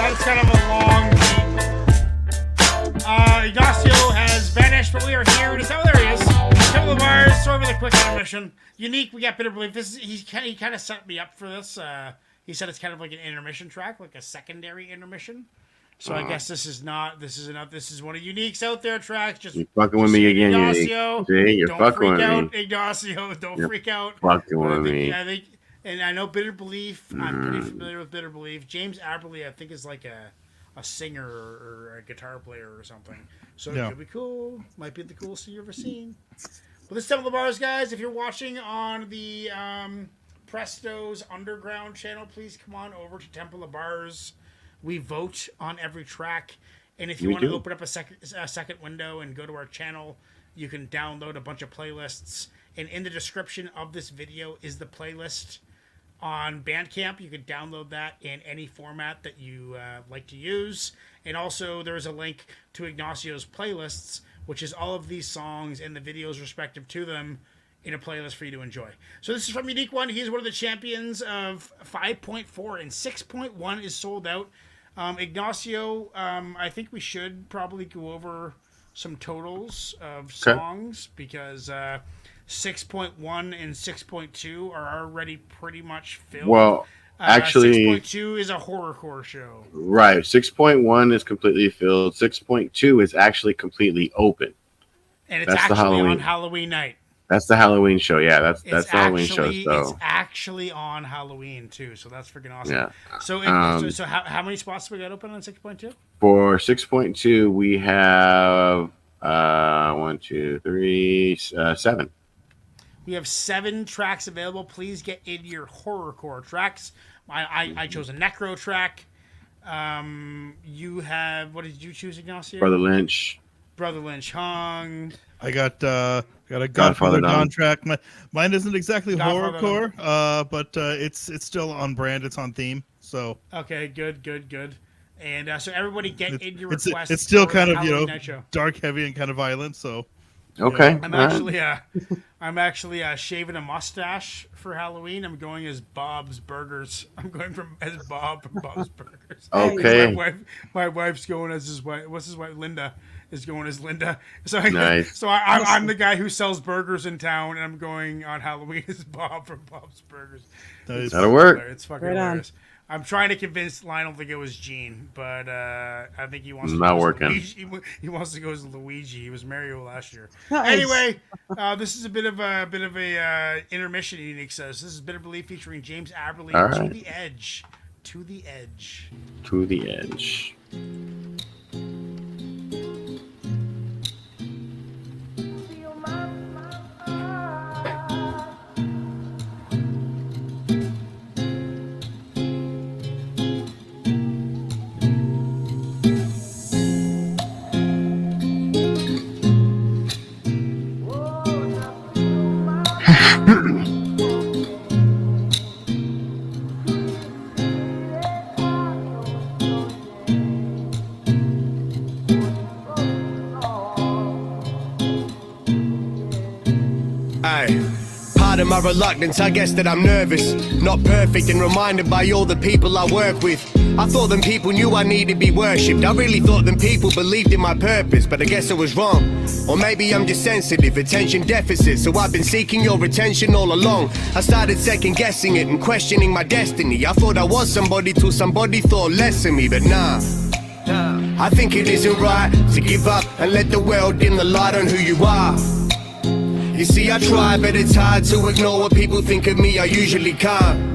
That's kind of a long beat. Ignacio has vanished, but we are here. Oh, there he is. Couple of bars. Sorry for the quick intermission. Unique, we got Bitter Belief. He kind of set me up for this. He said it's kind of like an intermission track, like a secondary intermission. So I guess this is one of Unique's out there tracks. Just you fucking with me again, Ignacio. Unique. You're fucking with me. Ignacio, don't freak out. Fucking with me. I think, and I know Bitter Belief. I'm pretty familiar with Bitter Belief. James ABBERLY, I think, is like a singer or a guitar player or something. So it could be cool. Might be the coolest thing you've ever seen. But this Temple of Bars, guys, if you're watching on the Presto's Underground channel, please come on over to Temple of Bars. We vote on every track, and if you want to open up a second window and go to our channel, you can download a bunch of playlists. And in the description of this video is the playlist on Bandcamp. You can download that in any format that you like to use. And also, there's a link to Ignacio's playlists, which is all of these songs and the videos respective to them in a playlist for you to enjoy. So this is from Unique One. He's one of the champions of 5.4, and 6.1 is sold out. Ignacio, I think we should probably go over some totals of songs because 6.1 and 6.2 are already pretty much filled. Well, actually, 6.2 is a horrorcore show. Right. 6.1 is completely filled. 6.2 is actually completely open. And it's actually on Halloween night. That's the Halloween show. Yeah, that's the Halloween show. So it's actually on Halloween too. So that's freaking awesome. Yeah. So how many spots we got open on 6.2? For 6.2, we have 1, 2, 3, 7. We have 7 tracks available. Please get in your horrorcore tracks. I chose a necro track. You have, what did you choose, Ignacio? Brother Lynch hung. I got a Godfather Dawn track. Mine isn't exactly horrorcore, but it's still on brand. It's on theme. So okay, good. And so everybody get in your requests. It's still kind of dark, heavy, and kind of violent. So okay, I'm actually shaving a mustache for Halloween. I'm going as Bob's Burgers. I'm going as Bob from Bob's Burgers. Okay. My wife's going as his wife. What's his wife? Linda is going as Linda. So nice. So I'm the guy who sells burgers in town, and I'm going on Halloween as Bob from Bob's Burgers. That'll work. It's fucking hilarious. I'm trying to convince Lionel to go as Gene, but I think he wants to not go working. As Luigi. He wants to go as Luigi. He was Mario last year. Nice. Anyway, this is a bit of a intermission. Unique says this is Bitter Belief featuring James ABBERLY. To the edge. To the edge. To the edge. Pardon my reluctance, I guess that I'm nervous. Not perfect and reminded by all the people I work with. I thought them people knew I needed to be worshipped. I really thought them people believed in my purpose, but I guess I was wrong. Or maybe I'm just sensitive, attention deficit. So I've been seeking your attention all along. I started second guessing it and questioning my destiny. I thought I was somebody till somebody thought less of me, but nah. I think it isn't right to give up and let the world dim the light on who you are. You see, I try, but it's hard to ignore what people think of me. I usually can't.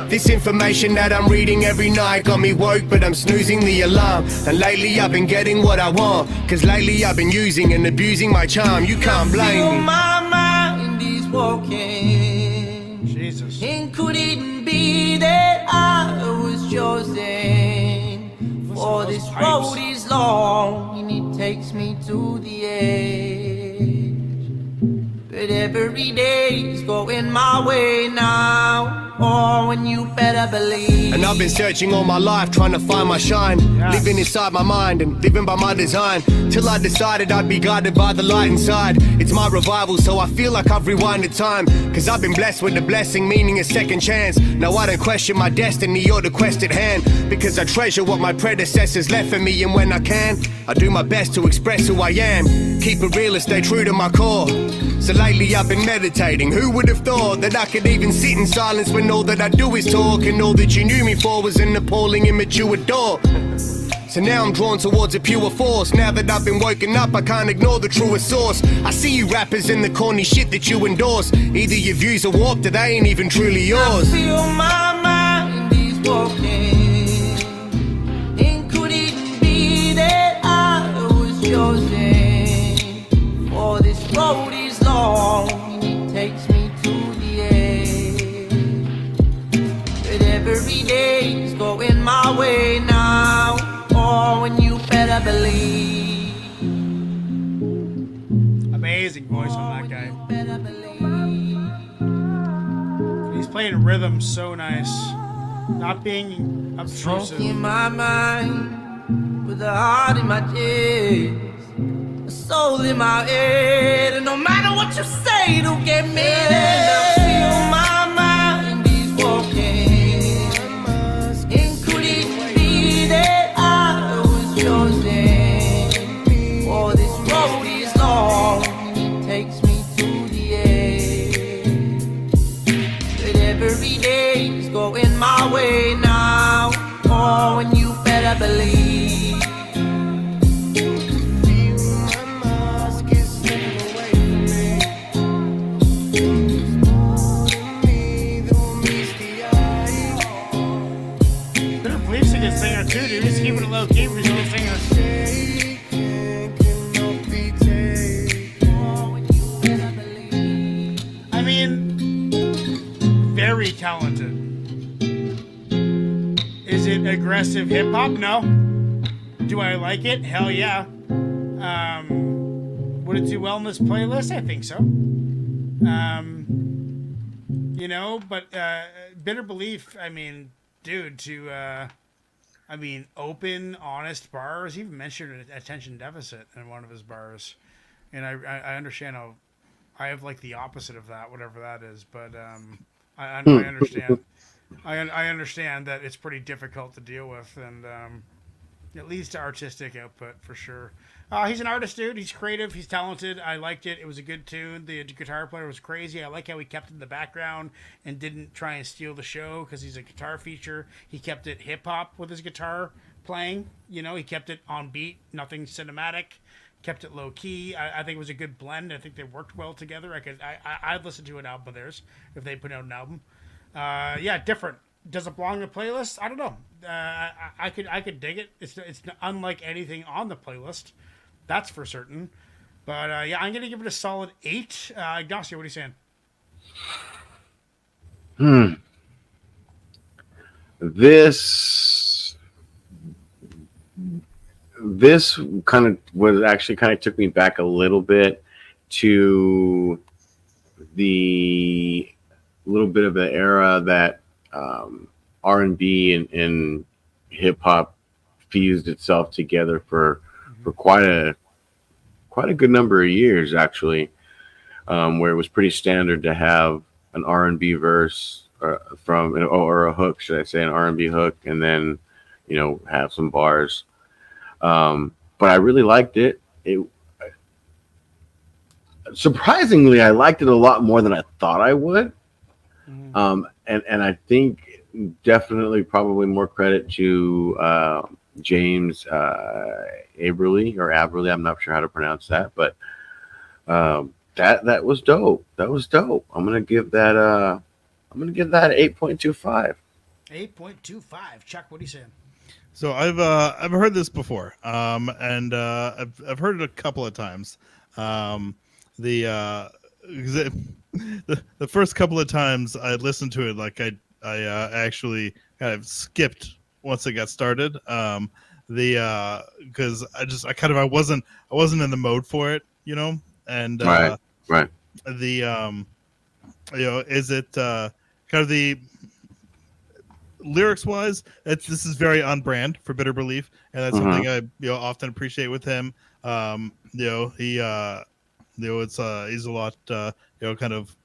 This information that I'm reading every night got me woke, but I'm snoozing the alarm. And lately I've been getting what I want, cause lately I've been using and abusing my charm. You can't blame me. My mind is walking. Jesus. And could it be that I was chosen? For this road is long and it takes me to the edge. But every day is going my way now. Oh, and you better believe. And I've been searching all my life, trying to find my shine. Yes. Living inside my mind and living by my design. Till I decided I'd be guided by the light inside. It's my revival, so I feel like I've rewinded time. Cause I've been blessed with the blessing, meaning a second chance. Now I don't question my destiny or the quest at hand. Because I treasure what my predecessors left for me. And when I can, I do my best to express who I am. Keep it real and stay true to my core. So lately I've been meditating. Who would have thought that I could even sit in silence when all that I do is talk, and all that you knew me for was an appalling immature door. So now I'm drawn towards a pure force. Now that I've been woken up, I can't ignore the truest source. I see you rappers in the corny shit that you endorse. Either your views are warped or they ain't even truly I yours. feel my mind is walking. And could it be that I was chosen? For this road is long and it takes me to the end. But every day is going my way now. Oh, and you better believe. Amazing voice on that guy. You better believe. He's playing rhythm so nice. Not being obtrusive. Smoke in my mind, with a heart in my chest, a soul in my head, and no matter what you say, don't get me there. I feel my mind is walking. And could it be that I was chosen? For this road is long, and it takes me to the end. But every day is going my way now. Oh, and you better believe. Bitter Belief's a good singer too, dude. He's keeping it low key, but he's a good singer. Oh, and you better believe. I mean, very talented. Is it aggressive hip hop? No. Do I like it? Hell yeah. Would it do well in this playlist? I think so. You know, but Bitter Belief, I mean, dude, open, honest bars. He even mentioned attention deficit in one of his bars. And I understand how I have like the opposite of that, whatever that is. But I understand. I understand that it's pretty difficult to deal with, and it leads to artistic output for sure. He's an artist, dude. He's creative. He's talented. I liked it. It was a good tune. The guitar player was crazy. I like how he kept it in the background and didn't try and steal the show because he's a guitar feature. He kept it hip hop with his guitar playing. You know, he kept it on beat, nothing cinematic. Kept it low key. I think it was a good blend. I think they worked well together. I'd listen to an album of theirs if they put out an album. Yeah, different. Does it belong in the playlist? I don't know. I could dig it. It's unlike anything on the playlist, that's for certain. But yeah, I'm gonna give it a solid 8. Ignacio, what are you saying? This kind of took me back a little bit to the little bit of the era that R&B and hip hop fused itself together for quite a good number of years, actually, where it was pretty standard to have an R&B verse or a hook, should I say, an R&B hook, and then have some bars. But I really liked it. Surprisingly, I liked it a lot more than I thought I would. And I think definitely probably more credit to James ABBERLY. I'm not sure how to pronounce that, but that was dope. That was dope. I'm gonna give that 8.25. 8.25. Chuck, what are you saying? So I've heard this before, and I've heard it a couple of times. The first couple of times I listened to it, like I actually kind of skipped once it got started. Because I wasn't in the mode for it, and right. is it kind of the lyrics wise, this is very on brand for Bitter Belief, and that's something I often appreciate with him. He's a lot kind of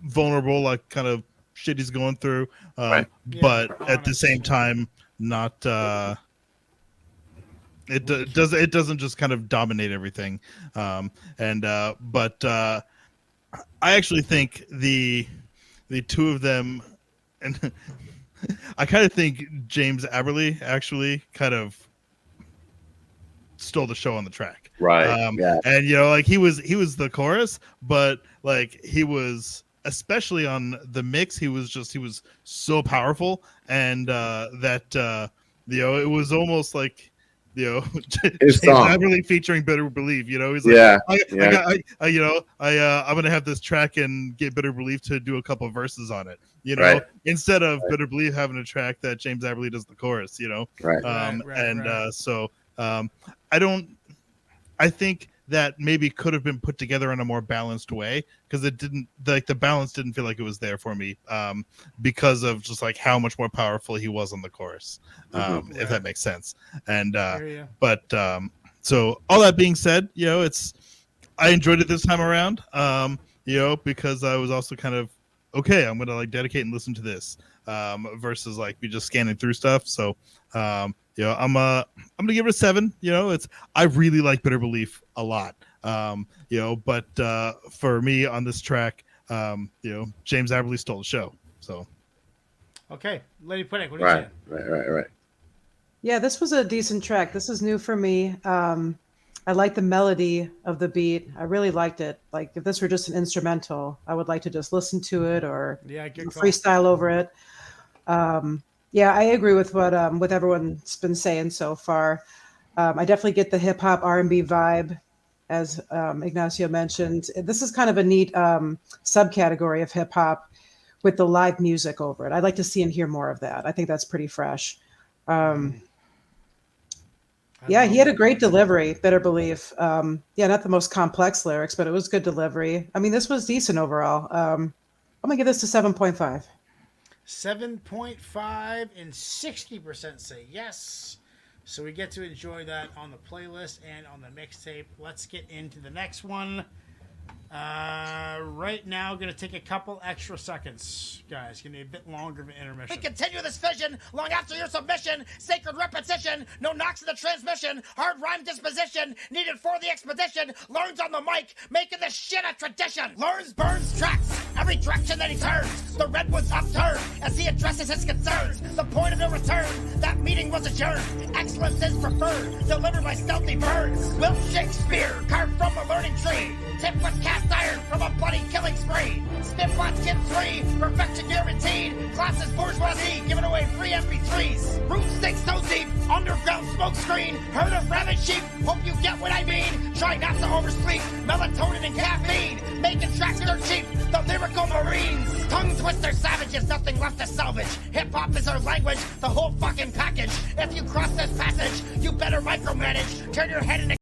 vulnerable, like kind of shit he's going through, but at the same time not it doesn't just kind of dominate everything, but I actually think the two of them, and I kind of think James ABBERLY actually kind of stole the show on the track, right? And like he was the chorus, but like he was, especially on the mix, he was so powerful, and that it was almost like James ABBERLY featuring Bitter Belief. He's like, I'm gonna have this track and get Bitter Belief to do a couple of verses on it. Instead of Bitter Belief having a track that James ABBERLY does the chorus. So I think that maybe could have been put together in a more balanced way, because it didn't, like, the balance didn't feel like it was there for me, because of just like how much more powerful he was on the chorus, if that makes sense. And so all that being said, I enjoyed it this time around, because I was also kind of okay, I'm gonna like dedicate and listen to this, versus like me just scanning through stuff. So I'm gonna give it a 7. I really like Bitter Belief a lot. But for me on this track, James ABBERLY stole the show. So okay, Lady Pudick, what do you say? Right. Yeah, this was a decent track. This is new for me. I like the melody of the beat. I really liked it. Like, if this were just an instrumental, I would like to just listen to it or freestyle over it. Yeah, I agree with what everyone's been saying so far. I definitely get the hip hop R&B vibe, as Ignacio mentioned. This is kind of a neat subcategory of hip hop with the live music over it. I'd like to see and hear more of that. I think that's pretty fresh. Yeah, he had a great delivery, Bitter Belief. Not the most complex lyrics, but it was good delivery. I mean, this was decent overall. I'm gonna give this a 7.5. 7.5 and 60% say yes. So we get to enjoy that on the playlist and on the mixtape. Let's get into the next one. Right now, going to take a couple extra seconds, guys. Going to be a bit longer of an intermission. We continue this vision long after your submission. Sacred repetition, no knocks in the transmission. Hard rhyme disposition, needed for the expedition. Learns on the mic, making this shit a tradition. Learns, burns, tracks, every direction that he turns. The redwoods upturned as he addresses his concerns. The point of no return, that meeting was adjourned. Excellence is preferred, delivered by stealthy birds. Wilkshake spear, carved from a learning tree. Tip was cast iron from a bloody killing spree. Spitbots get 3, perfection guaranteed. Classes bourgeoisie, giving away free MP3s. Roots sink so deep, underground smoke screen. Herd of rabid sheep, hope you get what I mean. Try not to oversleep, melatonin and caffeine. Making tracks dirt cheap, the lyrical marines. Tongue twister savages, nothing left to salvage. Hip-hop is our language, the whole fucking package. If you cross this passage, you better micromanage. Turn your head into